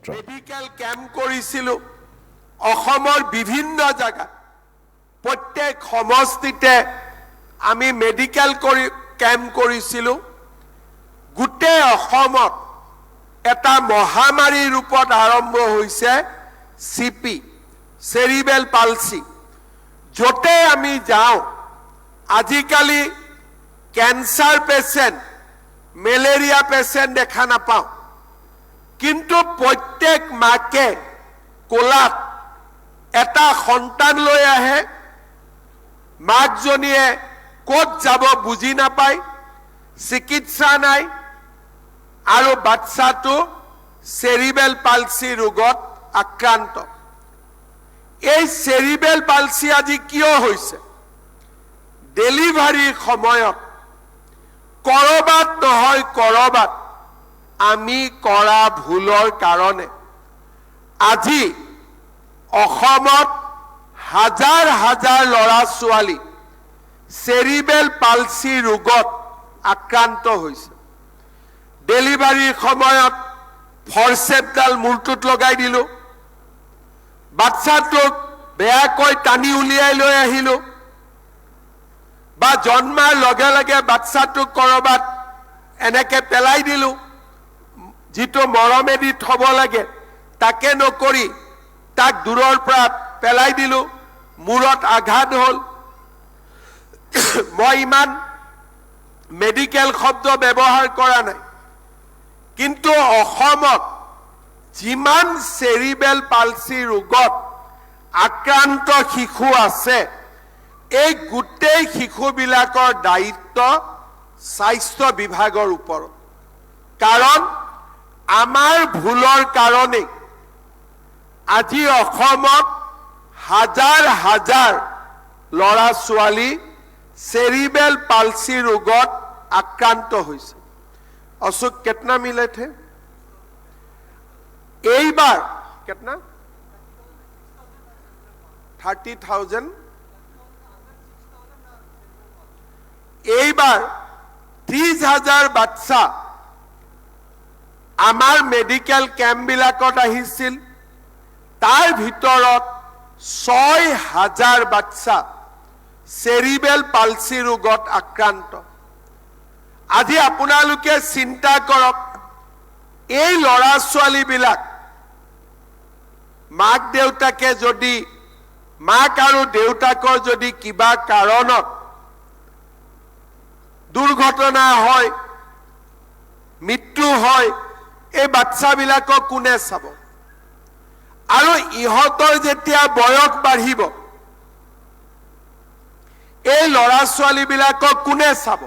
মুখপাত্ৰ। Medical camp কৰিছিল অসমৰ বিভিন্ন জায়গা প্ৰত্যেক সমষ্টিতে আমি মেডিকেল ক্যাম্প কৰিছিল গোটেই অসমত এটা মহামাৰী ৰূপত আৰম্ভ হৈছে সিপি সেৰিবেল পালসি যতে আমি যাওঁ আজিকালি ক্যান্সাৰ পেশেন্ট মেলেৰিয়া পেশেন্ট দেখা নাপাওঁ কিন্তু প্ৰত্যেক মাকে কোলাত এটা সন্তান লৈ আহে মাকজনীয়ে ক'ত যাব বুজি নাপায় চিকিৎসা নাই আৰু বাচ্চাটো সেৰিবেল পালসি ৰোগত আক্ৰান্ত এই সেৰিবেল পালসি আজি কিয় হৈছে ডেলিভাৰীৰ সময়ত কৰবাত নহয় কৰবাত আমি কৰা ভুলৰ কাৰণে আজি অসমত হাজাৰ হাজাৰ লৰা ছোৱালী সেৰিবেল পালসি ৰোগত আক্ৰান্ত হৈছে ডেলিভাৰীৰ সময়ত ফৰচেপডাল মূৰটোত লগাই দিলো বাচ্চাটোক বেয়াকৈ টানি উলিয়াই লৈ আহিলো বা জন্মাৰ লগে লগে বাচ্চাটোক কৰবাত এনেকে পেলাই দিলো যিটো মৰমেদি থব লাগে তাকে নকৰি তাক দূৰৰ পৰা পেলাই দিলো মূৰত আঘাত হল মই ইমান মেডিকেল শব্দ ব্যৱহাৰ কৰা নাই কিন্তু অসমত যিমান সেৰিবেল পালসি ৰোগত আক্ৰান্ত শিশু আছে এই গোটেই শিশুবিলাকৰ দায়িত্ব স্বাস্থ্য বিভাগৰ ওপৰত কাৰণ আমাৰ ভুলৰ কাৰণে আজি অসমত হাজাৰ হাজাৰ লৰা ছোৱালী সেৰিবেল পালসি ৰোগত আক্ৰান্ত হৈছে अशोक कितना मिले थे एक बार कितना 30,000 एक बार 30,000 বাচ্চা আমাৰ মেডিকেল ক্যাম্প বিলাকত আহিছিল তাৰ ভিতৰত 6,000 বাচ্চা সেৰিবেল পালসি ৰোগত আক্ৰান্ত আজি আপোনালোকে চিন্তা কৰক এই লৰা ছোৱালী বিলাক মাক দেউতাকে যদি মাক আৰু দেউতাকৰ যদি কিবা কাৰণত দুৰ্ঘটনা হয় মৃত্যু হয় এই বাচ্চাবিলাকক কোনে চাব আৰু ইহঁতৰ যেতিয়া বয়স বাঢ়িব এই লৰা ছোৱালী বিলাকক কোনে চাব